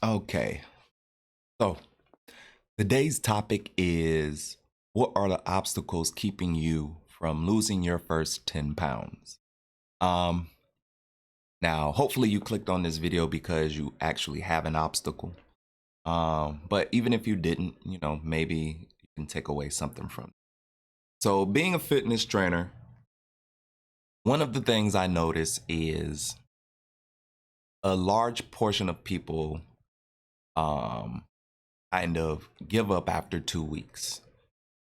Okay, so today's topic is, what are the obstacles keeping you from losing your first 10 pounds? Um, Now, hopefully you clicked on this video because you actually have an obstacle. But even if you didn't, maybe you can take away something from it. So being a fitness trainer, one of the things I notice is a large portion of people um, kind of give up after 2 weeks.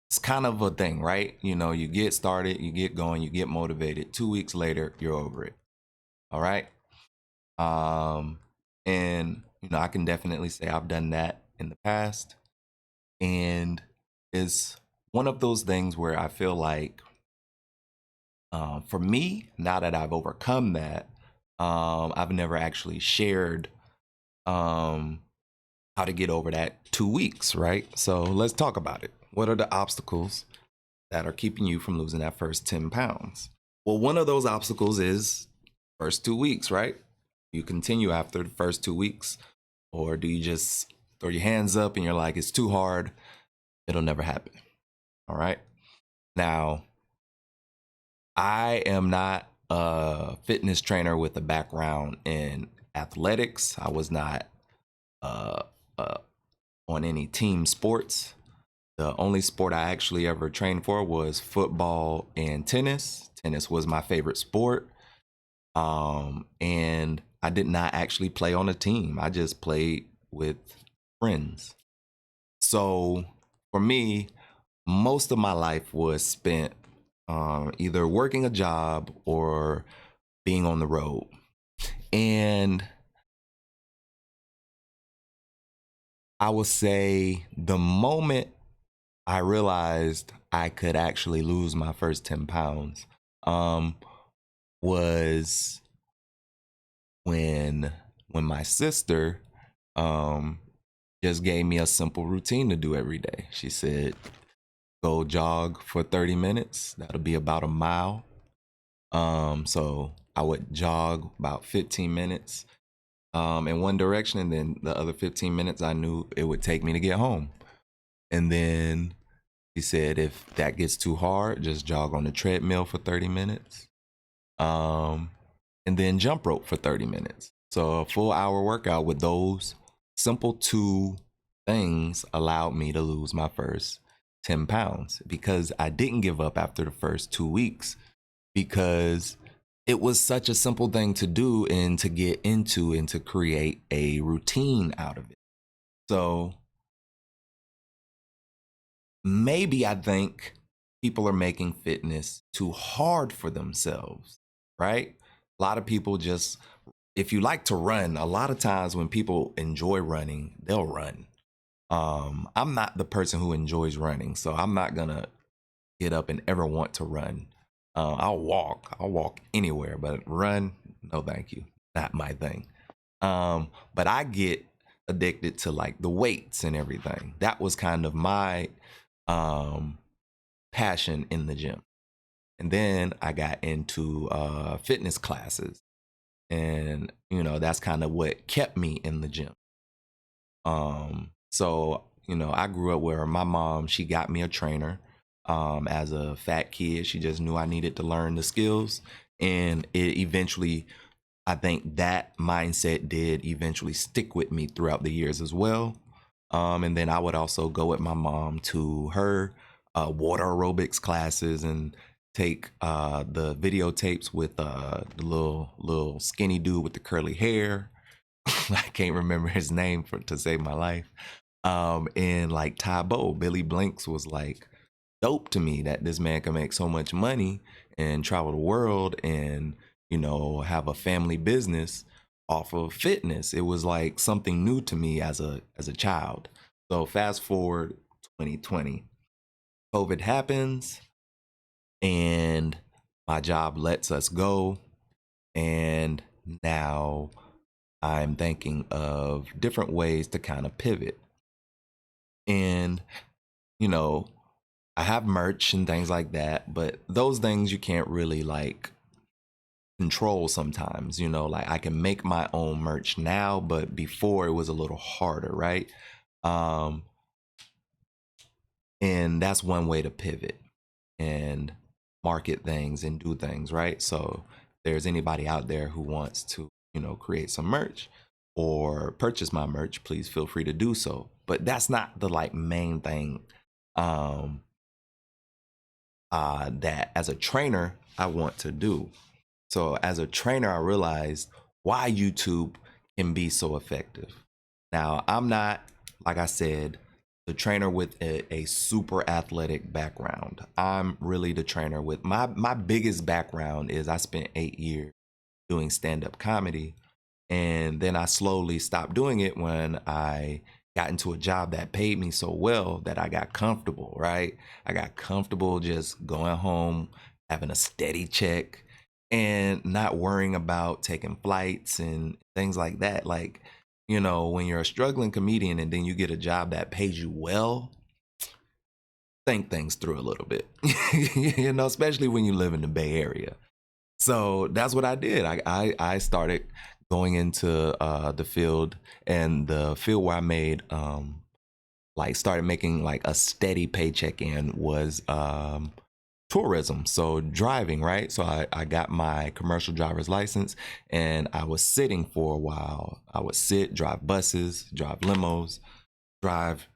It's kind of a thing, right? You get started, you get going, you get motivated. 2 weeks later, you're over it. All right. And I can definitely say I've done that in the past. And it's one of those things where I feel like, for me, now that I've overcome that, I've never actually shared how to get over that 2 weeks, right? So let's talk about it. What are the obstacles that are keeping you from losing that first 10 pounds? Well, one of those obstacles is first 2 weeks, right? You continue after the first 2 weeks, or do you just throw your hands up and you're like, it's too hard, it'll never happen? All right. Now, I am not a fitness trainer with a background in athletics. I was not uh, uh, on any team sports. The only sport I actually ever trained for was football and tennis. Tennis was my favorite sport. And I did not actually play on a team. I just played with friends. So for me, most of my life was spent either working a job or being on the road. And I would say the moment I realized I could actually lose my first 10 pounds was when my sister just gave me a simple routine to do every day. She said, go jog for 30 minutes. That'll be about a mile. So I would jog about 15 minutes in one direction, and then the other 15 minutes I knew it would take me to get home. And then he said, if that gets too hard, just jog on the treadmill for 30 minutes. And then jump rope for 30 minutes. So a full hour workout with those simple two things allowed me to lose my first 10 pounds, because I didn't give up after the first 2 weeks, because it was such a simple thing to do and to get into and to create a routine out of it. So maybe I think people are making fitness too hard for themselves, right? A lot of people just, if you like to run, a lot of times when people enjoy running, they'll run. I'm not the person who enjoys running, so I'm not gonna get up and ever want to run. I'll walk anywhere, but run, no thank you, not my thing. But I get addicted to like the weights and everything. That was kind of my passion in the gym. And then I got into fitness classes, and that's kind of what kept me in the gym. So I grew up where my mom, she got me a trainer. As a fat kid, she just knew I needed to learn the skills, and it eventually, I think that mindset did eventually stick with me throughout the years as well. And then I would also go with my mom to her water aerobics classes and take the videotapes with the little skinny dude with the curly hair. I can't remember his name to save my life. And like Tybo, Billy Blanks was like dope to me, that this man can make so much money and travel the world and have a family business off of fitness. It was like something new to me as a child. So fast forward 2020, COVID happens, and my job lets us go, and now I'm thinking of different ways to kind of pivot. And I have merch and things like that, but those things you can't really like control sometimes, you know, like I can make my own merch now, but before it was a little harder, right? Um, and that's one way to pivot and market things and do things, right? So if there's anybody out there who wants to, you know, create some merch or purchase my merch, please feel free to do so. But that's not the like main thing um that as a trainer I want to do. So as a trainer, I realized why YouTube can be so effective. Now, I'm not, like I said, the trainer with a super athletic background. I'm really the trainer with my biggest background is I spent 8 years doing stand-up comedy. And then I slowly stopped doing it when I got into a job that paid me so well that I got comfortable, right? I got comfortable just going home, having a steady check, and not worrying about taking flights and things like that. Like, you know, when you're a struggling comedian and then you get a job that pays you well, think things through a little bit, you know, especially when you live in the Bay Area. So that's what I did. I started going into the field, and the field where I made like started making like a steady paycheck in was tourism. So driving, right? So I got my commercial driver's license, and I was sitting for a while. I would sit, drive buses, drive limos, drive,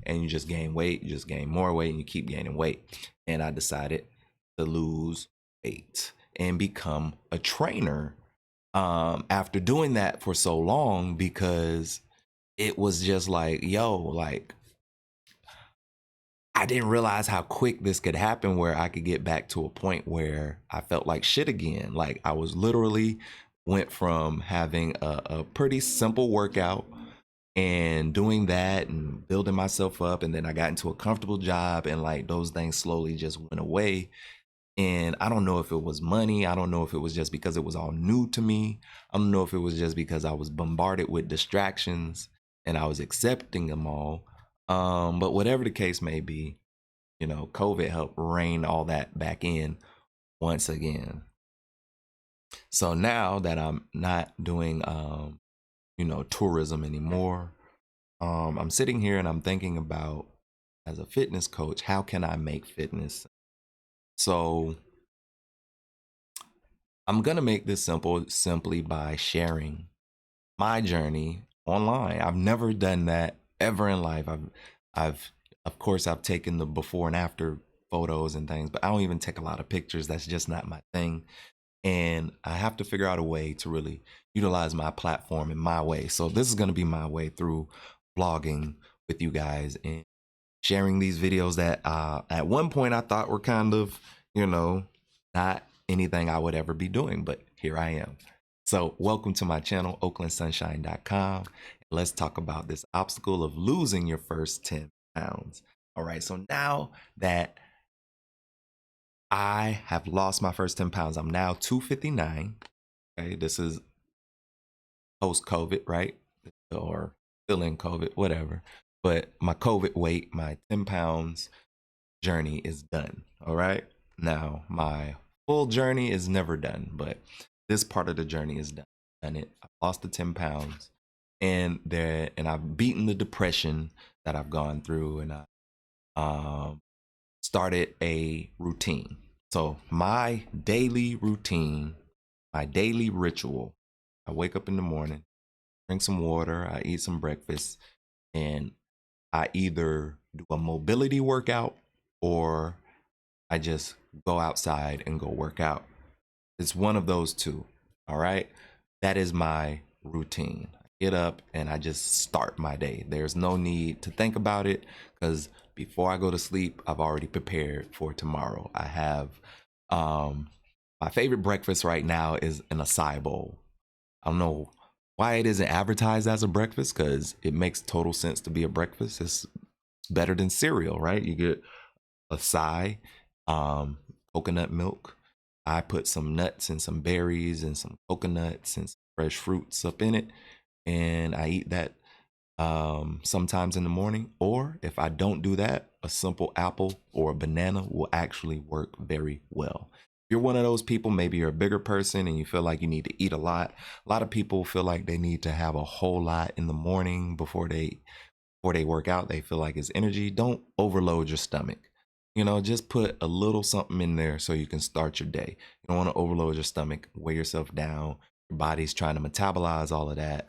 and you just gain weight, you just gain more weight, and you keep gaining weight. And I decided to lose weight and become a trainer after doing that for so long, because it was just like, yo, like I didn't realize how quick this could happen where I could get back to a point where I felt like shit again. Like I was literally went from having a pretty simple workout and doing that and building myself up, and then I got into a comfortable job, and like those things slowly just went away. And I don't know if it was money. I don't know if it was just because it was all new to me. I don't know if it was just because I was bombarded with distractions and I was accepting them all. But whatever the case may be, you know, COVID helped rein all that back in once again. So now that I'm not doing, you know, tourism anymore, I'm sitting here and I'm thinking about, as a fitness coach, how can I make fitness? So I'm gonna make this simple simply by sharing my journey online. I've never done that ever in life. I've of course I've taken the before and after photos and things, but I don't even take a lot of pictures. That's just not my thing. And I have to figure out a way to really utilize my platform in my way. So this is gonna be my way through vlogging with you guys and sharing these videos that at one point I thought were kind of, you know, not anything I would ever be doing, but here I am. So welcome to my channel, OaklandSunshine.com. Let's talk about this obstacle of losing your first 10 pounds. All right, so now that I have lost my first 10 pounds, I'm now 259. Okay, this is post-COVID, right? Or still in COVID, whatever. But my COVID weight, my 10 pounds journey is done. All right. Now, my full journey is never done, but this part of the journey is done. And I lost the 10 pounds, and I've beaten the depression that I've gone through, and I started a routine. So my daily routine, my daily ritual, I wake up in the morning, drink some water, I eat some breakfast, and I either do a mobility workout or I just go outside and go work out. It's one of those two. All right. That is my routine. I get up and I just start my day. There's no need to think about it, because before I go to sleep, I've already prepared for tomorrow. I have my favorite breakfast right now is an acai bowl. I don't know why it isn't advertised as a breakfast, because it makes total sense to be a breakfast. It's better than cereal, right? You get acai, coconut milk. I put some nuts and some berries and some coconuts and some fresh fruits up in it, and I eat that sometimes in the morning. Or if I don't do that, a simple apple or a banana will actually work very well. you're one of those people, maybe you're a bigger person and you feel like you need to eat a lot. A lot of people feel like they need to have a whole lot in the morning before they work out. They feel like it's energy. Don't overload your stomach. You know, just put a little something in there so you can start your day. You don't want to overload your stomach, weigh yourself down. Your body's trying to metabolize all of that.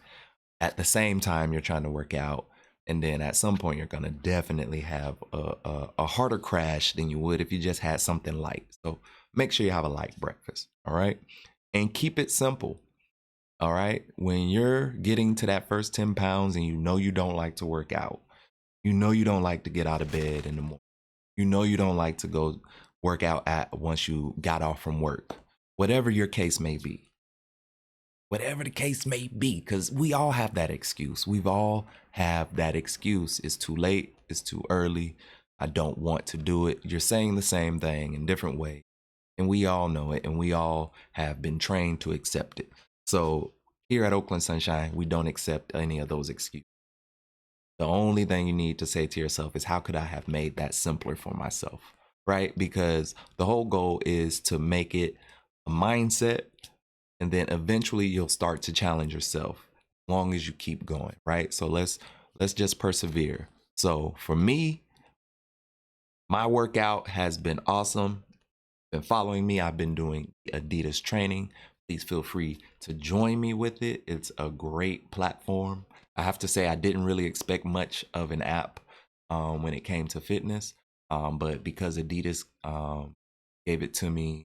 At the same time, you're trying to work out. And then at some point, you're going to definitely have a harder crash than you would if you just had something light. So make sure you have a light breakfast. All right. And keep it simple. All right. When you're getting to that first 10 pounds and you know you don't like to work out, you know you don't like to get out of bed in the morning, you know you don't like to go work out at once you got off from work, whatever your case may be. Whatever the case may be, because we all have that excuse. We've all have that excuse. It's too late. It's too early. I don't want to do it. You're saying the same thing in different ways. And we all know it. And we all have been trained to accept it. So here at Oakland Sunshine, we don't accept any of those excuses. The only thing you need to say to yourself is, how could I have made that simpler for myself? Right? Because the whole goal is to make it a mindset. And then eventually you'll start to challenge yourself as long as you keep going, right? So let's just persevere. So for me, my workout has been awesome. Been following me, I've been doing Adidas training. Please feel free to join me with it. It's a great platform. I have to say, I didn't really expect much of an app when it came to fitness. But because Adidas gave it to me,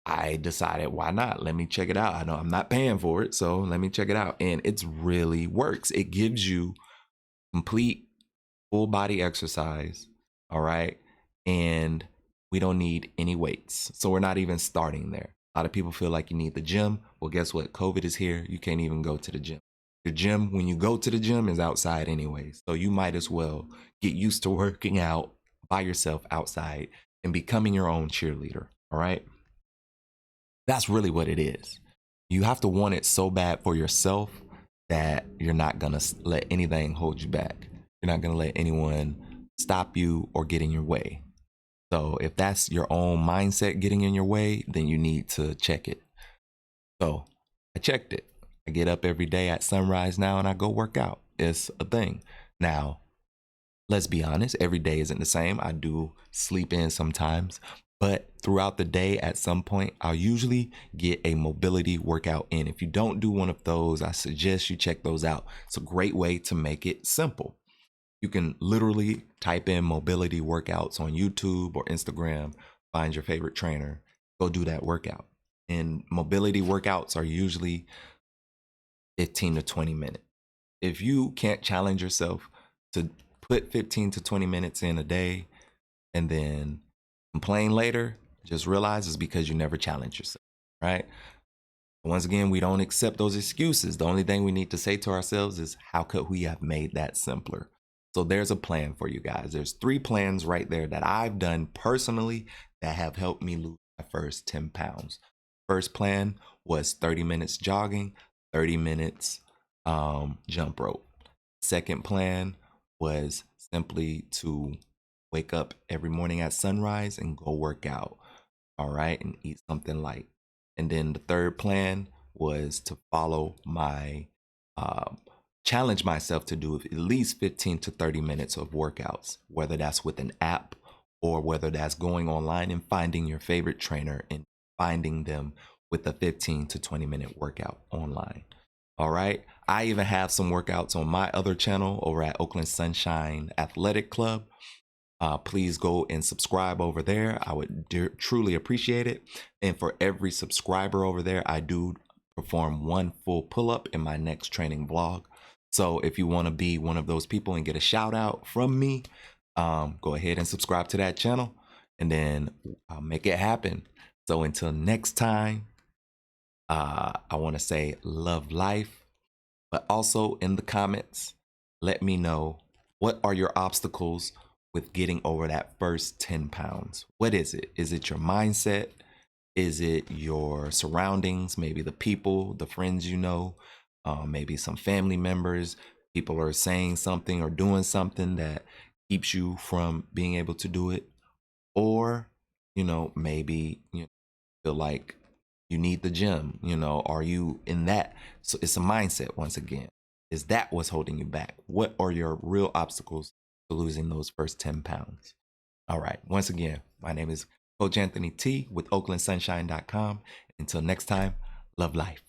I decided, why not? Let me check it out. I know I'm not paying for it, so let me check it out. And it's really works. It gives you complete full body exercise. All right. And we don't need any weights. So we're not even starting there. A lot of people feel like you need the gym. Well, guess what? COVID is here. You can't even go to the gym. The gym, when you go to the gym, is outside anyways. So you might as well get used to working out by yourself outside and becoming your own cheerleader. All right. That's really what it is. You have to want it so bad for yourself that you're not going to let anything hold you back. You're not going to let anyone stop you or get in your way. So if that's your own mindset getting in your way, then you need to check it. So I checked it. I get up every day at sunrise now and I go work out. It's a thing. Now, let's be honest, every day isn't the same. I do sleep in sometimes, but throughout the day, at some point, I'll usually get a mobility workout in. If you don't do one of those, I suggest you check those out. It's a great way to make it simple. You can literally type in mobility workouts on YouTube or Instagram, find your favorite trainer, go do that workout. And mobility workouts are usually 15 to 20 minutes. If you can't challenge yourself to put 15 to 20 minutes in a day and then complain later, just realize it's because you never challenge yourself, right? Once again, we don't accept those excuses. The only thing we need to say to ourselves is, how could we have made that simpler? So there's a plan for you guys. There's 3 plans right there that I've done personally that have helped me lose my first 10 pounds. First plan was 30 minutes jogging, 30 minutes jump rope. Second plan was simply to wake up every morning at sunrise and go work out, all right, and eat something light. And then the third plan was to follow my challenge myself to do at least 15 to 30 minutes of workouts, whether that's with an app or whether that's going online and finding your favorite trainer and finding them with a 15 to 20 minute workout online. All right. I even have some workouts on my other channel over at OaklandSunshine Athletic Club. Please go and subscribe over there. I would truly appreciate it. And for every subscriber over there, I do perform 1 full pull-up in my next training vlog. So if you want to be one of those people and get a shout out from me, go ahead and subscribe to that channel and then I'll make it happen. So until next time, I want to say love life, but also in the comments, let me know, what are your obstacles with getting over that first 10 pounds? What is it? Is it your mindset? Is it your surroundings? Maybe the people, the friends you know, maybe some family members. People are saying something or doing something that keeps you from being able to do it. Or maybe feel like you need the gym, are you in that? So it's a mindset once again. Is that what's holding you back? What are your real obstacles to losing those first 10 pounds? All right. Once again, my name is Coach Anthony T with OaklandSunshine.com. Until next time, love life.